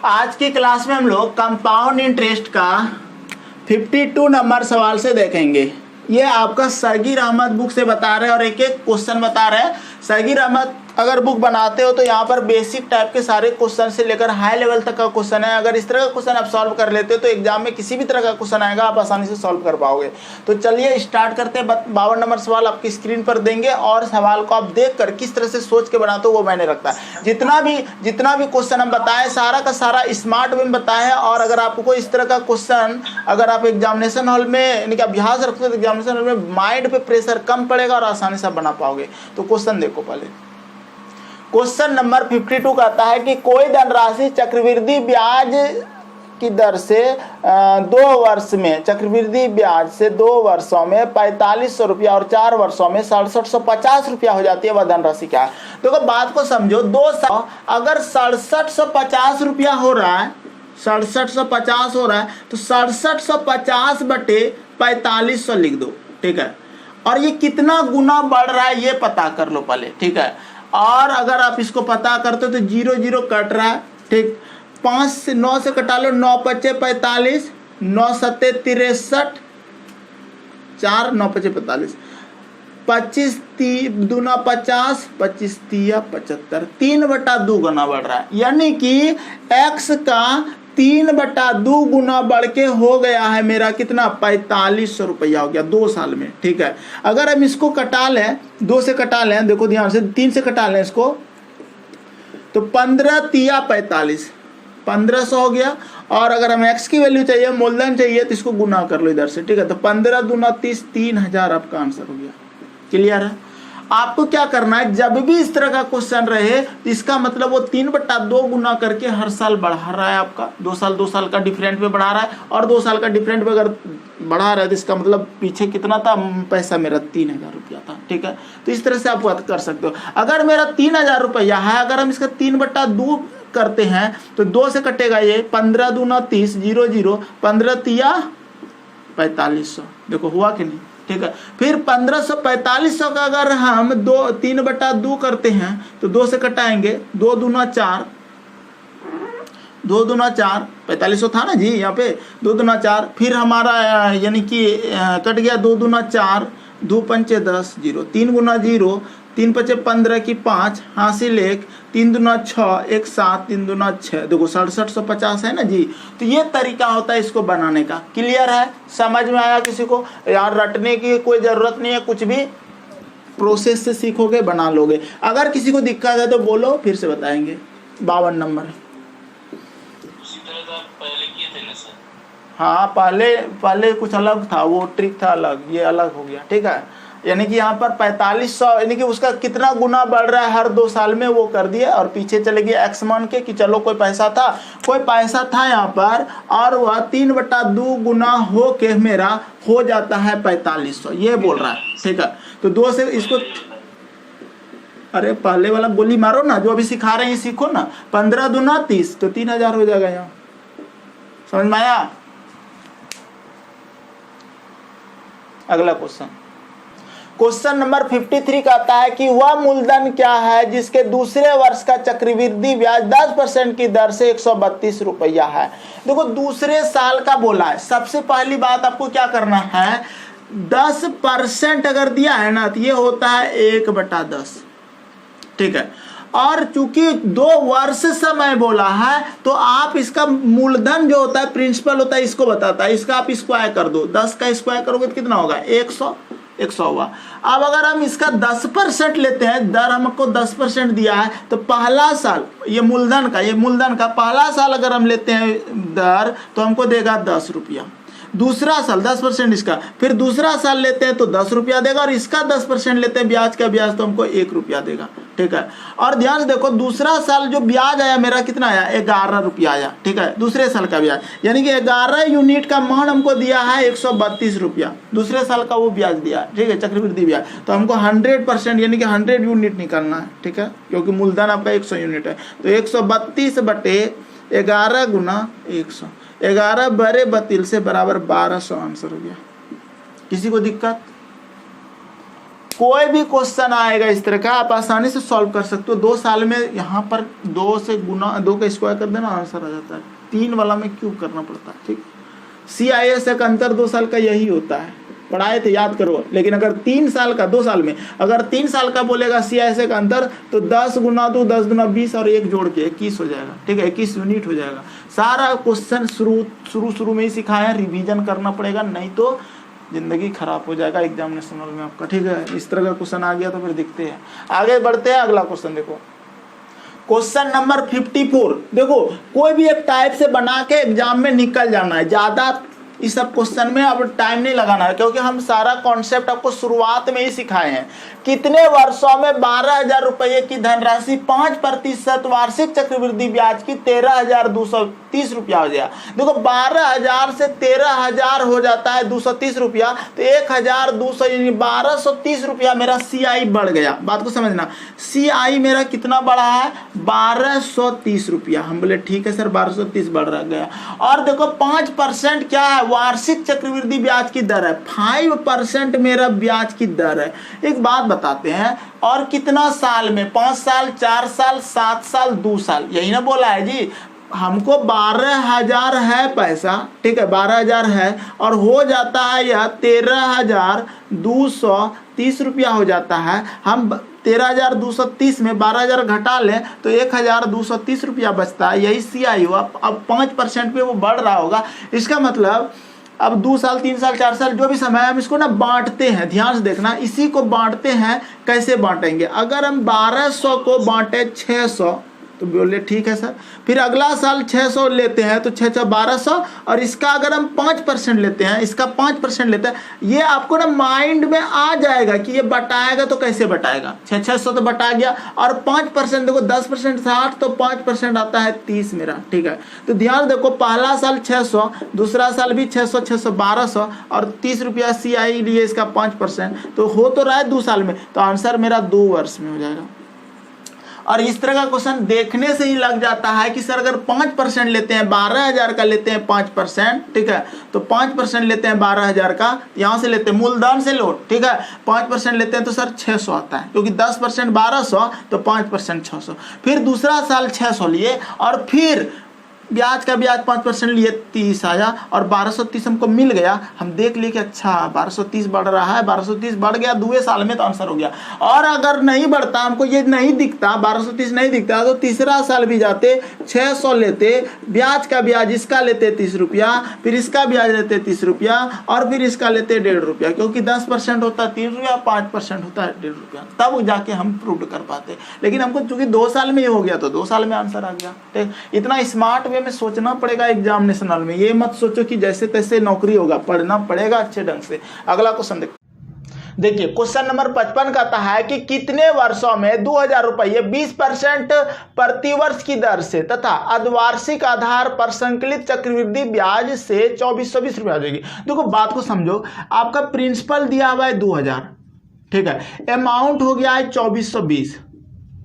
आज की क्लास में हम लोग कंपाउंड इंटरेस्ट का 52 नंबर सवाल से देखेंगे। ये आपका सगीर अहमद बुक से बता रहे हैं और एक एक क्वेश्चन बता रहे हैं। सगीर अहमद अगर बुक बनाते हो तो यहाँ पर बेसिक टाइप के सारे क्वेश्चन से लेकर हाई लेवल तक का क्वेश्चन है। अगर इस तरह का क्वेश्चन आप सॉल्व कर लेते हो तो एग्जाम में किसी भी तरह का क्वेश्चन आएगा आप आसानी से सॉल्व कर पाओगे। तो चलिए स्टार्ट करते हैं। 52 नंबर सवाल आपकी स्क्रीन पर देंगे और सवाल को आप देख कर किस तरह से सोच के बनाते हो वो मैंने रखता है। जितना भी क्वेश्चन हम बताए सारा का सारा स्मार्ट वे में बताया है। और अगर आपको इस तरह का क्वेश्चन अगर आप एग्जामिनेशन हॉल में यानी कि अभ्यास रखते हो तो एग्जामिनेशन हॉल में माइंड पे प्रेशर कम पड़ेगा और आसानी से बना पाओगे। तो क्वेश्चन देखो पहले। क्वेश्चन नंबर 52 कहता है कि कोई धनराशि चक्रवृद्धि ब्याज की दर से 2 वर्ष में चक्रवृद्धि ब्याज से 2 वर्षों में 4500 रुपया और 4 वर्षों में 6750 रुपया हो जाती है। वह धनराशि क्या है? देखो बात को समझो। 2 साल अगर 6750 रुपया हो रहा है 6750 हो रहा है तो 6750 बटे 4500 लिख दो। ठीक है। और ये कितना गुना बढ़ रहा है ये पता कर लो पहले। ठीक है। और अगर आप इसको पता करते हो तो 0 0 कट रहा है। ठीक। 5 से 9 से कटा लो। 9 5 45 9 7 63 4 9 5 45 25 दूना 50 25 तिया 75 3/2 गुना बढ़ रहा है। यानी कि x का 3/2 गुना बढ़ के हो गया है मेरा कितना 4500 रुपया हो गया 2 साल में। ठीक है। अगर हम इसको कटा लें 2 से कटा लें, देखो ध्यान से 3 से कटा लें इसको तो 15 तिया 45 1500 हो गया। और अगर हमें x की वैल्यू चाहिए मूलधन चाहिए तो इसको गुना कर लो इधर से। ठीक है। तो 15 दूना 30 3000 आपका आंसर हो गया। क्लियर है? आपको क्या करना है जब भी इस तरह का क्वेश्चन रहे तो इसका मतलब वो 3/2 गुना करके हर साल बढ़ा रहा है। आपका 2 साल का डिफरेंट में बढ़ा रहा है। और 2 साल का डिफरेंट में अगर बढ़ा रहा है तो इसका मतलब पीछे कितना था पैसा मेरा 3000 रुपया था। ठीक है। तो इस तरह से आप बात कर सकते हो। अगर मेरा 3000 रुपया है अगर हम इसका 3/2 करते हैं तो 2 से कटेगा ये 15 दूना 30 0 0 15 तिया 4500। देखो हुआ कि नहीं? ठीक है। फिर 1500 का अगर हम 3/2 करते हैं तो 2 से कटाएंगे 2 दूना 4 2 दूना 4 4500 था ना जी यहाँ पे 2 दूना 4। फिर हमारा यानी कि कट गया 2 दूना 4 2 पंचे 10 0 3 गुना 0 3 पचे 15 की 5 हासिल 1 3 दूना 6 1 7 3 दूना 6। देखो 6750 है ना जी। तो ये तरीका होता है इसको बनाने का। क्लियर है? समझ में आया किसी को? यार रटने की कोई ज़रूरत नहीं है, कुछ भी प्रोसेस से सीखोगे बना लोगे। अगर किसी को दिक्कत है तो बोलो फिर से बताएंगे। 52 नंबर उसी तरह का पहले किए थे ना सर? हाँ पहले कुछ अलग था, वो ट्रिक था अलग, ये अलग हो गया। ठीक है। यानी कि यहाँ पर 4500 यानी कि उसका कितना गुना बढ़ रहा है हर 2 साल में वो कर दिया। और पीछे चले गए एक्स मान के कि चलो कोई पैसा था यहाँ पर और वह 3/2 गुना हो के मेरा हो जाता है 4500 ये बोल रहा है। ठीक है। तो 2 से इसको अरे पहले वाला गोली मारो ना जो अभी सिखा रहे हैं सीखो ना। 15 दूना 30 तो 3000 हो जाएगा। यहाँ समझ में आया? अगला क्वेश्चन नंबर 53 कहता है कि वह मूलधन क्या है जिसके दूसरे वर्ष का चक्रवृद्धि ब्याज 10% की दर से 132 रुपया है। देखो दूसरे साल का बोला है। सबसे पहली बात आपको क्या करना है 10% अगर दिया है ना तो ये होता है 1/10। ठीक है। और चूंकि 2 वर्ष समय बोला है तो आप इसका मूलधन जो होता है प्रिंसिपल होता है इसको बताता है। इसका आप स्क्वायर कर दो 10 का स्क्वायर करोगे तो कितना होगा 100 हुआ। अब अगर हम इसका 10% लेते हैं दर हमको 10% दिया है तो पहला साल ये मूलधन का पहला साल अगर हम लेते हैं दर तो हमको देगा 10 रुपया। दूसरा साल 10% इसका फिर दूसरा साल लेते हैं तो 10 रुपया देगा और इसका 10% लेते हैं ब्याज का ब्याज तो हमको 1 रुपया देगा। ठीक है। और ध्यान से देखो दूसरा साल जो ब्याज आया मेरा कितना आया 11 रुपया आया। ठीक है। दूसरे साल का ब्याज यानी कि 11 यूनिट का मान हमको दिया है 132 रुपया। दूसरे साल का वो ब्याज दिया। ठीक है। चक्रवृद्धि ब्याज तो हमको 100% यानी कि 100 यूनिट निकालना है। ठीक है। क्योंकि मूलधन आपका 100 यूनिट है तो 132 बटे 11 गुना 100 11 बड़े 32 से बराबर 1200 आंसर हो गया। किसी को दिक्कत? कोई भी क्वेश्चन आएगा इस तरह का आप आसानी से सॉल्व कर सकते हो। 2 साल में यहाँ पर 2 से गुना 2 का स्क्वायर कर देना आंसर आ जाता है। 3 वाला में क्यूब करना पड़ता है। ठीक, CIS का अंतर 2 साल का यही होता है, पढ़ाए थे याद करो। लेकिन अगर 3 साल का 2 साल में अगर 3 साल का बोलेगा CIS का अंतर तो 10 गुना 2 10 गुना 20 और 1 जोड़ के 21 हो जाएगा। ठीक है, 21 यूनिट हो जाएगा। सारा क्वेश्चन शुरू में ही सिखाया, रिवीजन करना पड़ेगा, नहीं तो जिंदगी खराब हो जाएगा एग्जामिनेशन में आपका। ठीक है, इस तरह का क्वेश्चन आ गया तो फिर देखते हैं, आगे बढ़ते हैं। अगला क्वेश्चन देखो, क्वेश्चन नंबर 54। देखो कोई भी एक टाइप से बना के एग्जाम में निकल जाना है, ज्यादा इस सब क्वेश्चन में अब टाइम नहीं लगाना है, क्योंकि हम सारा कॉन्सेप्ट आपको शुरुआत में ही सिखाए हैं। कितने वर्षों में 12,000 रुपये की धनराशि 5% वार्षिक चक्रवृद्धि ब्याज की 13,230 रुपया हो गया। देखो 12,000 से 13,000 हो जाता है 230 रुपया, तो 1,200 यानी 1,230 रुपया मेरा CI बढ़ गया। बात को समझना, CI मेरा कितना बढ़ा है? 1,230 रुपया। हम बोले ठीक है सर 1,230 बढ़ रहा गया। और देखो 5% क्या है? वार्षिक चक्रवृद्धि ब्याज की दर है। 5% मेरा ब्याज की दर है। एक बात बताते हैं, और कितना साल में? 5 साल, 4 साल, 7 साल, 2 साल, यही ना बोला है जी। हमको 12,000 है पैसा, ठीक है 12,000 है, और हो जाता है यह 13,230 रुपया हो जाता है। हम 13,230 में 12,000 घटा लें तो 1,230 रुपया बचता है, यही CI हुआ। अब 5% पे वो बढ़ रहा होगा। इसका मतलब अब 2 साल 3 साल 4 साल जो भी समय है हम इसको ना बांटते हैं। ध्यान से देखना, इसी को बांटते हैं। कैसे बांटेंगे? अगर हम 1200 को बांटे 600 तो बोले ठीक है सर। फिर अगला साल 600 लेते हैं तो 6 1200, और इसका अगर हम 5% लेते हैं, इसका 5% लेते हैं, ये आपको ना माइंड में आ जाएगा कि ये बटाएगा तो कैसे बटाएगा। 600 तो बटा गया, और 5% देखो 10% 60 तो 5% आता है 30 मेरा। ठीक है, तो ध्यान देखो पहला साल 600, दूसरा साल भी 600 600 1200, और 30 रुपया CI लिए इसका 5%, तो हो तो रहा है 2 साल में, तो आंसर मेरा 2 वर्ष में हो जाएगा। और इस तरह का क्वेश्चन देखने से ही लग जाता है कि सर अगर 5% लेते हैं, 12,000 का लेते हैं 5%, ठीक है, तो 5% लेते हैं 12,000 का, यहाँ से लेते हैं मूलधन से लो, ठीक है, 5% लेते हैं तो सर 600 आता है, क्योंकि 10% 1200 तो 5% 600। फिर दूसरा साल 600 लिए, और फिर ब्याज का ब्याज 5% लिए 30 आया, और 1230 हमको मिल गया। हम देख लिए कि अच्छा 1230 बढ़ रहा है, 1230 बढ़ गया 2 साल में तो आंसर हो गया। और अगर नहीं बढ़ता, हमको ये नहीं दिखता 1230 नहीं दिखता, तो तीसरा साल भी जाते 600 लेते, ब्याज का ब्याज इसका लेते 30 रुपया, फिर इसका ब्याज लेते 30 रुपया, और फिर इसका लेते 1.5 रुपया, क्योंकि 10% होता है 3 रुपया, 5% होता है 1.5 रुपया, तब जाके हम प्रूव कर पाते। लेकिन हमको चूंकि 2 साल में ही हो गया तो 2 साल में आंसर आ गया। ठीक, इतना स्मार्ट में सोचना पड़ेगा एग्जामिनेशन में। ये मत सोचो कि जैसे तैसे नौकरी होगा, पढ़ना पड़ेगा अच्छे ढंग से। अगला क्वेश्चन देखिए, क्वेश्चन नंबर 55 कहता है कि कितने वर्षों में 2,000 रुपये 20% प्रतिवर्ष की दर से तथा अर्धवार्षिक आधार पर संकलित चक्रवृद्धि ब्याज से 2,420 रुपया हो जाएगी। देखो बात को समझो, आपका प्रिंसिपल दिया हुआ है 2,000, ठीक है, अमाउंट हो गया है 2,420,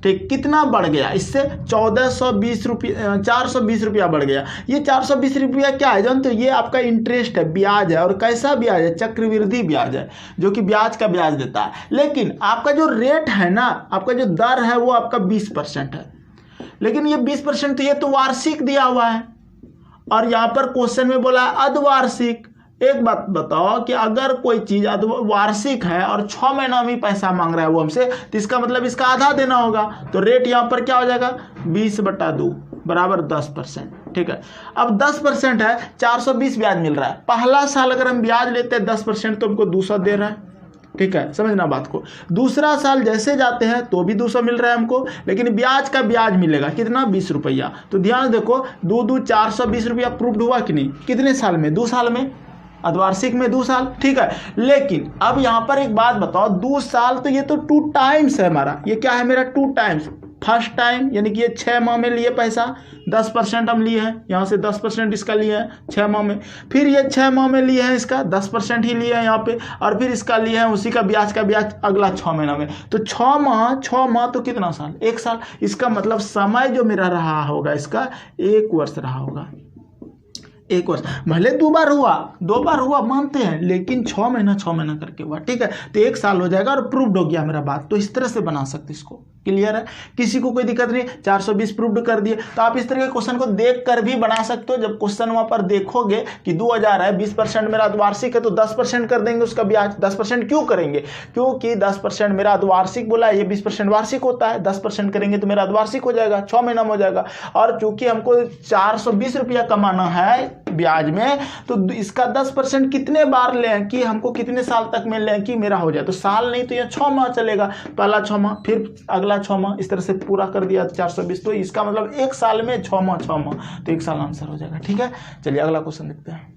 ठीक, कितना बढ़ गया इससे? 1,420 रुपया बढ़ गया। ये 420 रुपया क्या है जानते हो? ये आपका इंटरेस्ट है, ब्याज है। और कैसा ब्याज है? चक्रवृद्धि ब्याज है, जो कि ब्याज का ब्याज देता है। लेकिन आपका जो रेट है ना, आपका जो दर है वो आपका 20% है। लेकिन ये 20% तो ये तो वार्षिक दिया हुआ है, और यहाँ पर क्वेश्चन में बोला है अर्धवार्षिक। एक बात बताओ कि अगर कोई चीज वार्षिक है और 6 महीना में पैसा मांग रहा है वो हमसे, तो इसका मतलब इसका आधा देना होगा। तो रेट यहाँ पर क्या हो जाएगा? 20/2 बराबर 10%। ठीक है, अब 10% है, 420 ब्याज मिल रहा है। पहला साल अगर हम ब्याज लेते हैं 10% तो हमको 200 दे रहा है। ठीक है, समझना बात को। दूसरा साल जैसे जाते हैं तो भी 200 मिल रहा है हमको, लेकिन ब्याज का ब्याज मिलेगा कितना? 20 रुपया। तो ध्यान देखो, 2 420 रुपया प्रूव्ड हुआ कि नहीं? कितने साल में? 2 साल में, अर्धवार्षिक में 2 साल। ठीक है, लेकिन अब यहाँ पर एक बात बताओ, 2 साल तो ये तो 2 टाइम्स है हमारा। ये क्या है मेरा? 2 टाइम्स। फर्स्ट टाइम यानी कि ये 6 माह में लिए पैसा, 10% हम लिए हैं, यहाँ से 10% इसका लिए हैं 6 माह में। फिर ये 6 माह में लिए हैं, इसका 10% ही लिए हैं यहाँ पे, और फिर इसका लिए हैं उसी का ब्याज अगला 6 महीना में। तो 6 माह तो कितना साल? 1 साल। इसका मतलब समय जो मेरा रहा होगा इसका 1 वर्ष रहा होगा। 1 वर्ष, भले 2 बार हुआ मानते हैं, लेकिन 6 महीना करके हुआ, ठीक है। तो 1 साल हो जाएगा और प्रूव्ड हो गया मेरा बात। तो इस तरह से बना सकते इसको, क्लियर है, किसी को कोई दिक्कत नहीं। 420 प्रूव्ड कर दिए। तो आप इस तरह के क्वेश्चन को देख कर भी बना सकते हो। जब क्वेश्चन वहां पर देखोगे कि 2000 है, 20% मेरा अर्धवार्षिक है, तो 10% कर देंगे उसका ब्याज। 10% क्यों करेंगे? क्योंकि 10% मेरा अर्धवार्षिक बोला है, ये 20% वार्षिक होता है। 10% करेंगे तो मेरा अर्धवार्षिक हो जाएगा, 6 महीना में हो जाएगा। और चूंकि हमको 420 रुपया कमाना है ब्याज में, तो इसका 10% कितने बार लें कि हमको कितने साल तक में लें कि मेरा हो जाए। तो साल नहीं तो ये 6 माह चलेगा, पहला 6 माह, फिर अगला 6 माह, इस तरह से पूरा कर दिया 420। तो इसका मतलब 1 साल में 6 माह, तो 1 साल आंसर हो जाएगा, ठीक है। चलिए अगला क्वेश्चन देखते हैं।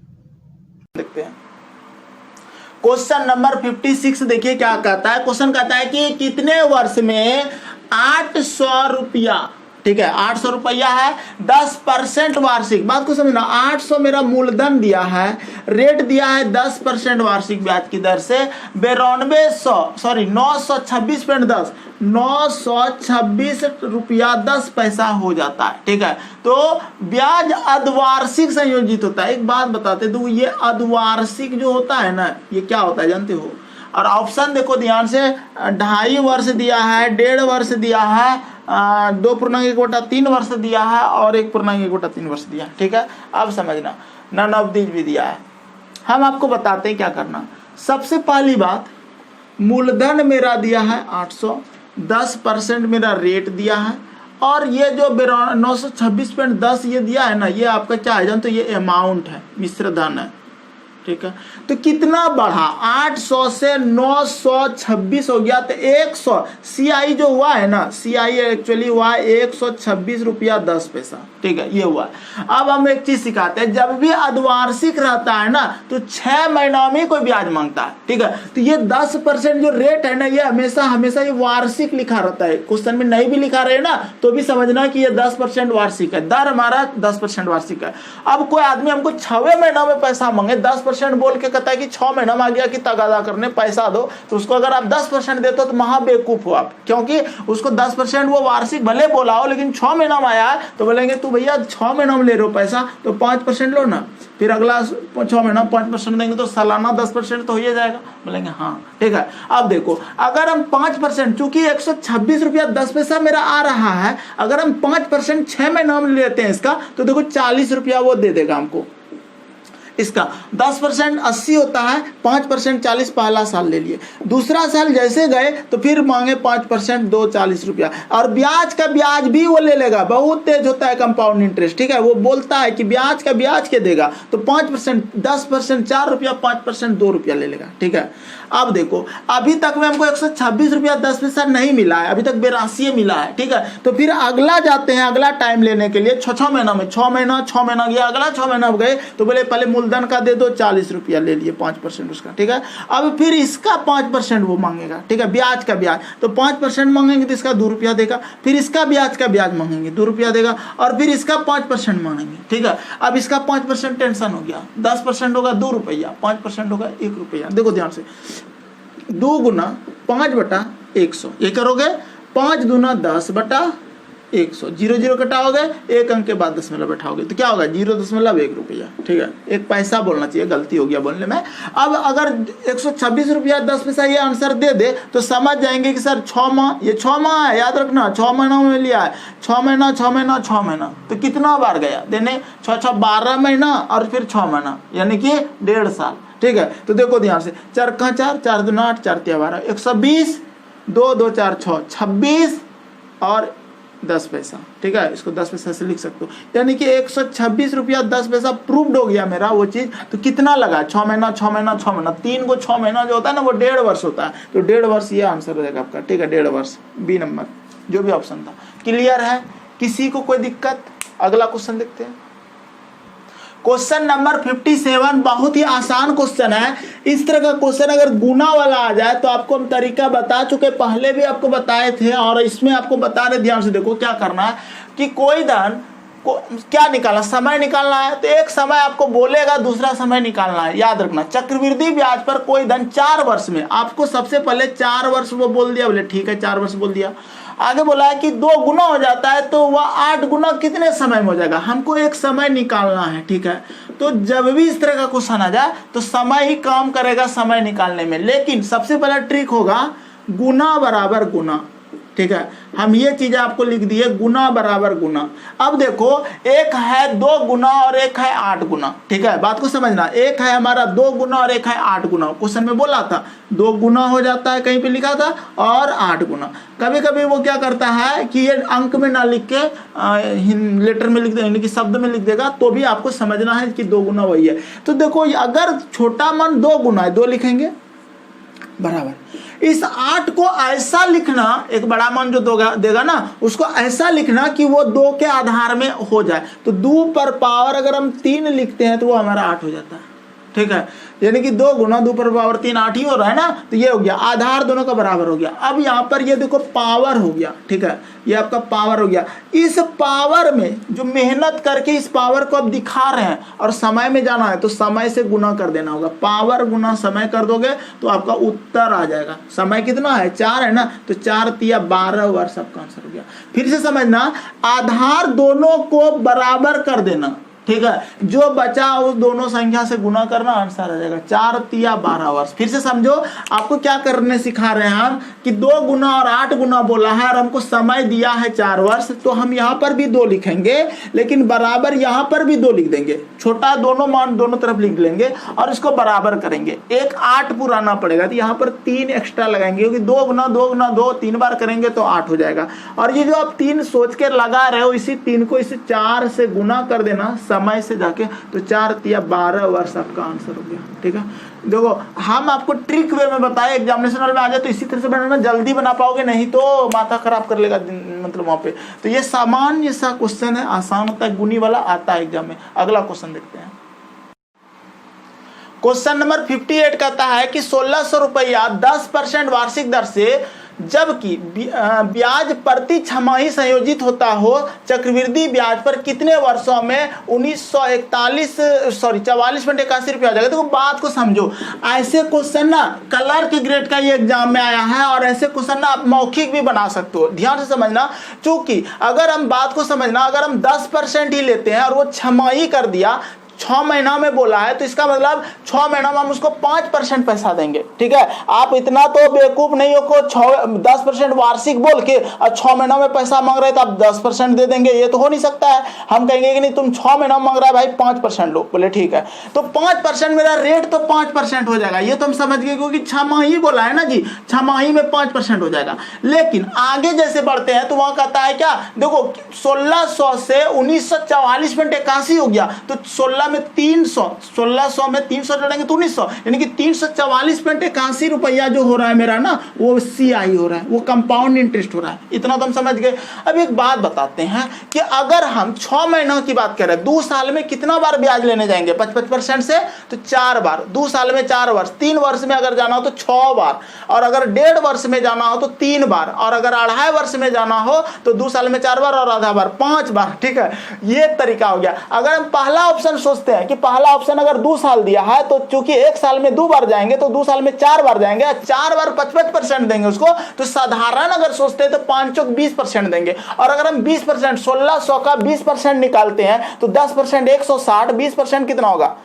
क्वेश्चन नंबर 56 देखिए क्या कहता है। क्वेश्चन कहता है कि कितने वर्ष में 800 रुपया, ठीक है, 800 रुपया है, 10% वार्षिक, बात को समझना। 800 मेरा मूलधन दिया है, रेट दिया है 10% वार्षिक ब्याज की दर से, 926.10 926 रुपया 10 पैसा हो जाता है, ठीक है। तो ब्याज अर्धवार्षिक संयोजित होता है। एक बात बताते तो ये अर्धवार्षिक जो होता है ना, ये क्या होता है जानते हो? और ऑप्शन देखो ध्यान से, 2.5 वर्ष दिया है, 1.5 वर्ष दिया है, 2.1 वर्ष दिया है और 1.1 वर्ष दिया है, ठीक है। अब समझना, नन ऑफ दीज भी दिया है। हम आपको बताते हैं क्या करना। सबसे पहली बात, मूलधन मेरा दिया है 800, 10% मेरा रेट दिया है, और ये जो 926.10 ये दिया है ना, ये आपका क्या है जानते हो? ये अमाउंट है, मिश्र धन है, ठीक है। तो कितना बढ़ा? 800 से 926 हो गया, तो 100 CI जो हुआ है ना, CI एक्चुअली हुआ है 126 रुपया 10 पैसा, ठीक है, ये हुआ है। अब हम एक चीज सिखाते हैं, जब भी अर्धवार्षिक रहता है ना, तो 6 महीना में कोई ब्याज मांगता है, ठीक है। तो ये 10% जो रेट है ना, ये हमेशा ये वार्षिक लिखा रहता है। क्वेश्चन में नहीं भी लिखा रहे ना, तो भी समझना कि ये 10% वार्षिक है, दर हमारा 10% वार्षिक है। अब कोई आदमी हमको 6 महीना में पैसा मांगे, 10% बोल के कहता है कि 6 महीना में आ गया कि तगादा करने पैसा दो, तो उसको अगर आप 10% देते हो तो महा बेवकूफ हो आप, क्योंकि उसको 10% वो वार्षिक भले बोला हो, लेकिन 6 महीना में आया तो बोलेंगे तू भैया 6 महीना में ले रहे हो पैसा, तो 5% लो ना, फिर अगला 6 महीना 5% देंगे तो सालाना 10% तो हो ही जाएगा। बोलेंगे हाँ, ठीक है। अब देखो, अगर हम 5%, चूंकि 126 रुपया 10 पैसा मेरा आ रहा है, अगर हम 5% 6 महीना में लेते हैं इसका, तो देखो 40 रुपया वो दे देगा हमको। इसका 10% 80 होता है, 5% 40, पहला साल ले लिए। दूसरा साल जैसे गए तो फिर मांगे 5% 240 रुपया, और ब्याज का ब्याज भी वो ले लेगा। बहुत तेज होता है कंपाउंड इंटरेस्ट, ठीक है। वो बोलता है कि ब्याज का ब्याज के देगा, तो 5%, 10% 4 रुपया, 5% 2 रुपया ले लेगा, ठीक है। अब देखो, अभी तक में हमको 126 रुपया 10 पैसा नहीं मिला है, अभी तक 82 मिला है, ठीक है। तो फिर अगला जाते हैं, अगला टाइम लेने के लिए 6 महीना में, 6 महीना गया, अगला 6 महीना गए तो बोले पहले मूलधन का दे दो, 40 रुपया ले लिए, 5% उसका, ठीक है। अब फिर इसका 5% वो मांगेगा, ठीक है, ब्याज का ब्याज, तो 5% मांगेंगे तो इसका 2 रुपया देगा, फिर इसका ब्याज का ब्याज मांगेंगे 2 रुपया देगा, और फिर इसका 5% मांगेंगे, ठीक है। अब इसका 5% टेंशन हो गया, 10% होगा 2 रुपया, 5% होगा 1 रुपया। देखो ध्यान से, 2 गुना 5/100, ये करोगे 5 दूना 10/100, 0 कटाओगे, 1 अंक के बाद दशमलव बैठाओगे, तो क्या होगा 0.1 रुपया, ठीक है। 1 पैसा बोलना चाहिए, गलती हो गया बोलने में। अब अगर 126 रुपया 10 पैसा ये आंसर दे दे तो समझ जाएंगे कि सर 6 माह, ये 6 माह है, याद रखना 6 महीना में लिया है, 6 महीना, तो कितना बार गया देने? 6 12 महीना और फिर 6 महीना, यानी कि 1.5 साल, ठीक है। तो देखो ध्यान से, 4 का 4, 4 दूना 8, 4 तिया 12, 120, 2 2 4 6, 26 और 10 पैसा, ठीक है। इसको 10 पैसा से लिख सकते हो, यानी कि 126 रुपया 10 पैसा प्रूव्ड हो गया मेरा वो चीज। तो कितना लगा? 6 महीना, 3 को 6 महीना जो होता है ना, वो 1.5 वर्ष होता है, तो 1.5 वर्ष ये आंसर हो जाएगा आपका, ठीक है। 1.5 वर्ष, बी नंबर जो भी ऑप्शन था। क्लियर है? किसी को कोई दिक्कत? अगला क्वेश्चन देखते हैं। क्वेश्चन नंबर 57 बहुत ही आसान क्वेश्चन है। इस तरह का क्वेश्चन अगर गुना वाला आ जाए तो आपको हम तरीका बता चुके, पहले भी आपको बताए थे, और इसमें आपको बता रहे। ध्यान से देखो क्या करना है कि कोई धन को क्या निकालना, समय निकालना है, तो एक समय आपको बोलेगा, दूसरा समय निकालना है। याद रखना, चक्रवृद्धि ब्याज पर कोई धन 4 वर्ष में, आपको सबसे पहले 4 वर्ष वो बोल दिया, बोले ठीक है 4 वर्ष बोल दिया। आगे बोला है कि 2 गुना हो जाता है तो वह 8 गुना कितने समय में हो जाएगा, हमको एक समय निकालना है। ठीक है, तो जब भी इस तरह का क्वेश्चन आ जाए तो समय ही काम करेगा समय निकालने में, लेकिन सबसे पहला ट्रिक होगा गुना बराबर गुना। ठीक है, हम ये चीजें आपको लिख दिए, गुना बराबर गुना। अब देखो एक है 2 गुना और एक है 8 गुना। ठीक है, बात को समझना, एक है हमारा 2 गुना और एक है 8 गुना। क्वेश्चन में बोला था 2 गुना हो जाता है, कहीं पे लिखा था, और 8 गुना। कभी कभी वो क्या करता है कि ये अंक में ना लिख के लेटर में लिख दे, यानी कि शब्द में लिख देगा, तो भी आपको समझना है कि 2 गुना वही है। तो देखो अगर छोटा मान 2 गुना है, 2 लिखेंगे बराबर इस 8 को ऐसा लिखना, एक बड़ा मान जो देगा ना उसको ऐसा लिखना कि वो 2 के आधार में हो जाए। तो 2 पर पावर अगर हम 3 लिखते हैं तो वो हमारा 8 हो जाता है। ठीक है, यानी कि 2 गुना 2 पर पावर 3 8 ही हो रहा है ना, तो ये हो गया, आधार दोनों का बराबर हो गया। अब यहाँ पर ये देखो पावर हो गया। ठीक है, ये आपका पावर हो गया। इस पावर में जो मेहनत करके इस पावर को आप दिखा रहे हैं और समय में जाना है तो समय से गुना कर देना होगा। पावर गुना समय कर दोगे तो आपका उत्तर आ जाएगा। समय कितना है, 4 है ना, तो 4 तिया 12 वर्ष आपका आंसर हो गया। फिर से समझना, आधार दोनों को बराबर कर देना। ठीक है, जो बचा उस दोनों संख्या से गुना करना, आंसर आ जाएगा 4 तिया 12 वर्ष। फिर से समझो, आपको क्या करने सिखा रहे हैं हम कि 2 गुना और 8 गुना बोला है और हमको समय दिया है 4 वर्ष, तो हम यहाँ पर भी 2 लिखेंगे, लेकिन बराबर यहाँ पर भी 2 लिख देंगे। छोटा दोनों मान दोनों तरफ लिख लेंगे और इसको बराबर करेंगे। एक 8 पुराना पड़ेगा तो यहाँ पर 3 एक्स्ट्रा लगाएंगे, क्योंकि 2 गुना 2 गुना 2 3 बार करेंगे तो 8 हो जाएगा। और ये जो आप 3 सोच के लगा रहे हो, इसी 3 को इसे 4 से गुना कर देना समय से जाके, तो 4 तिया 12 वर्ष आपका आंसर हो गया। ठीक है, देखो हम आपको ट्रिक वे में बताए, एग्जामिनेशन में आ जाए तो इसी तरह से बनाना, जल्दी बना पाओगे, नहीं तो माथा खराब कर लेगा मतलब वहां पे। तो ये सामान्य सा क्वेश्चन है, आसान होता है, गुनी वाला आता है एग्जाम में। अगला क्वेश्चन देखते हैं। क्वेश्चन नंबर 58 कहता है कि 1600 रुपया 10% वार्षिक दर से जबकि ब्याज प्रति छमाही संयोजित होता हो, चक्रवृद्धि ब्याज पर कितने वर्षों में 44.81 रुपया हो जाएगा। देखो बात को समझो, ऐसे क्वेश्चन ना क्लर्क ग्रेड का ये एग्जाम में आया है और ऐसे क्वेश्चन ना आप मौखिक भी बना सकते हो। ध्यान से समझना, क्योंकि अगर हम बात को समझना, अगर हम 10% ही लेते हैं और वो छमाही कर दिया, 6 महीना में बोला है, तो इसका मतलब 6 महीना में हम उसको 5% पैसा देंगे। ठीक है, आप इतना तो बेवकूफ नहीं हो को 10% वार्षिक बोल के और 6 महीना में पैसा मांग रहे तो आप 10% दे देंगे, ये तो हो नहीं सकता है। हम कहेंगे कि नहीं तुम 6 महीना मांग रहा है भाई 5% लो, बोले ठीक है, तो 5% मेरा रेट तो 5% हो जाएगा, ये तो हम समझ गए, क्योंकि छमाही बोला है ना जी, छमाही में 5% हो जाएगा। लेकिन आगे जैसे बढ़ते हैं तो वहां कहता है क्या, देखो 1600 से 1944.81 हो गया, तो 1600 में 300 जोड़ेंगे तो 1900, यानी कि 344.81 रुपया जो हो रहा है मेरा ना, वो CI हो रहा है, वो कंपाउंड इंटरेस्ट हो रहा है। इतना तो हम समझ गए। अब एक बात बताते हैं कि अगर हम 6 महीनों की बात करें, 2 साल में कितना बार ब्याज लेने जाएंगे 55% से, तो 4 बार। 2 साल में 4 वर्ष, 3 वर्ष में अगर जाना हो तो 6 बार, और अगर 1.5 वर्ष में जाना हो तो 3 बार, और अगर 2.5 वर्ष में जाना हो तो 2 साल में 4 बार और आधा बार 5 बार। ठीक है, ये तरीका हो गया। अगर हम पहला ऑप्शन सोचते हैं कि पहला ऑप्शन अगर 2 साल दिया है, तो चूंकि 1 साल में 2 बार जाएंगे तो 2 साल में 4 बार जाएंगे, 4 बार 55% देंगे उसको, तो साधारण अगर सोचते हैं तो 5 चौक 20% देंगे। और अगर हम 20% 1600 का 20% निकालते हैं तो 10% 160, 20% कितना होगा,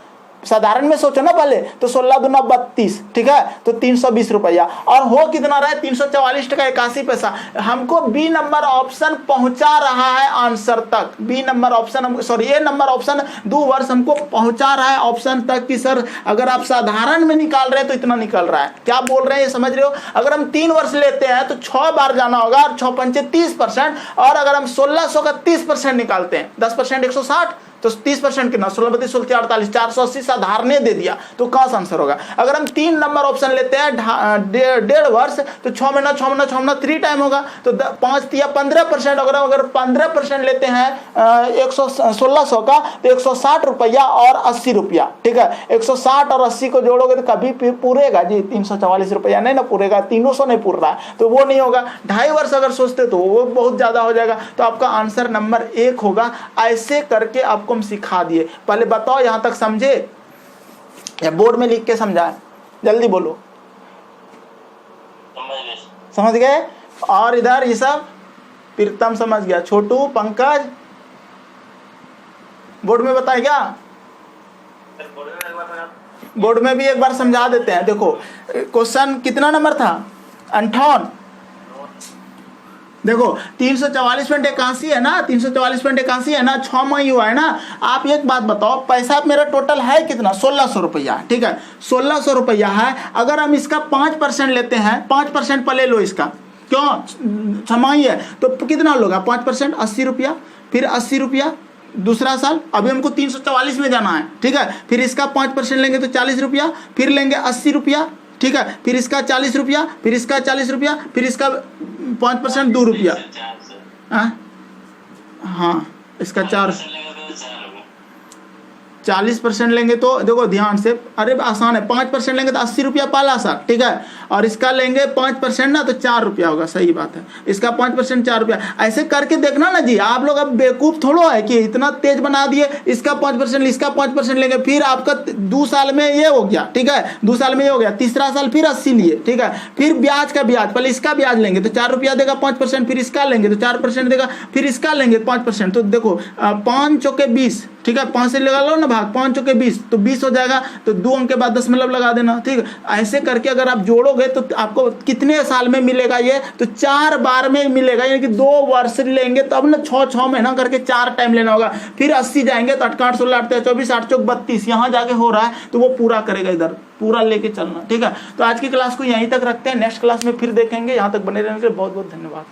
साधारण में सोचो ना पहले, तो 16 दूना 32, ठीक है, तो 320 रुपया, और हो कितना रहा है 344.81। हमको बी नंबर ऑप्शन पहुंचा रहा है आंसर तक। बी नंबर ऑप्शन, सॉरी ए नंबर ऑप्शन 2 वर्ष हमको पहुंचा रहा है ऑप्शन तक कि सर अगर आप साधारण में निकाल रहे हैं तो इतना निकल रहा है। क्या बोल रहे हैं ये समझ रहे हो। अगर हम 3 वर्ष लेते हैं तो 6 बार जाना होगा, और 6 पंचे 30%, और अगर हम 1600 का 30% निकालते हैं, 10% 160, तो 30% कितना, 16 32 16 48, 480 साधारण दे दिया, तो कौन आंसर होगा। अगर हम 3 नंबर ऑप्शन लेते हैं 1.5 वर्ष, तो 6 महीना 6 महीना 6 महीना 3 टाइम होगा, तो 5 या 15%, अगर 15% लेते हैं 1600 का, तो 160 रुपया और 80 रुपया। ठीक है, 160 और 80 को जोड़ोगे तो कभी पूरेगा जी 344 रुपया नहीं ना पूरेगा, 300 नहीं पूर रहा है, तो वो नहीं होगा। 2.5 वर्ष अगर सोचते तो वो बहुत ज्यादा हो जाएगा, तो आपका आंसर नंबर 1 होगा। ऐसे करके आपको हम सिखा दिए। पहले बताओ यहां तक समझे या बोर्ड में लिख के समझाएं, जल्दी बोलो। समझ गए। और इधर ये सब प्रीतम समझ गया, छोटू, पंकज बोर्ड में बताए क्या? बोर्ड में भी एक बार समझा देते हैं। देखो क्वेश्चन कितना नंबर था? 58। देखो 344.81 है ना, 344.81 है ना, 6 माह हुआ है ना। आप एक बात बताओ, पैसा मेरा टोटल है कितना? 1600 रुपया, ठीक है, 1600 रुपया है। अगर हम इसका 5% लेते हैं, 5% पहले लो इसका, क्यों? छमाही है तो कितना लोगा? 5%, 80 रुपया, फिर 80 रुपया दूसरा साल। अभी हमको 344 में जाना है, ठीक है। फिर इसका 5% लेंगे तो 40 रुपया, फिर लेंगे 80 रुपया, ठीक है, फिर इसका 40 रुपया, फिर इसका 40 रुपया, फिर इसका 5% 2 रुपया। हाँ इसका 40% लेंगे तो देखो ध्यान से, अरे आसान है, 5% लेंगे तो 80 रुपया पहला साल, ठीक है, और इसका लेंगे 5% ना तो 4 रुपया होगा। सही बात है, इसका 5% 4 रुपया। ऐसे करके देखना ना जी, आप लोग अब बेवकूफ़ थोड़ो है कि इतना तेज बना दिए, इसका 5%, इसका 5% लेंगे, फिर आपका 2 साल में ये हो गया, ठीक है, 2 साल में ये हो गया, तीसरा साल फिर 80 लिए, ठीक है, फिर ब्याज का ब्याज, पहले इसका ब्याज लेंगे तो 4 रुपया देगा 5%, फिर इसका लेंगे तो 4% देगा, फिर इसका लेंगे 5%। तो देखो 5 चौके 20, ठीक है, 5 से लगा लो ना भाग, 5 चौके 20 तो 20 हो जाएगा, तो 2 अंक के बाद दशमलव लगा देना, ठीक है। ऐसे करके अगर आप जोड़ोगे तो आपको कितने साल में मिलेगा ये? तो 4 बार में मिलेगा, यानी कि 2 वर्ष लेंगे तब ना 6 महीना करके 4 टाइम लेना होगा। फिर 80 जाएंगे तो 8 8 16 8 24 8 चौक 32, यहाँ जाके हो रहा है तो वो पूरा करेगा, इधर पूरा लेके चलना, ठीक है। तो आज की क्लास को यहीं तक रखते हैं, नेक्स्ट क्लास में फिर देखेंगे। यहाँ तक बने रहने के लिए बहुत बहुत धन्यवाद।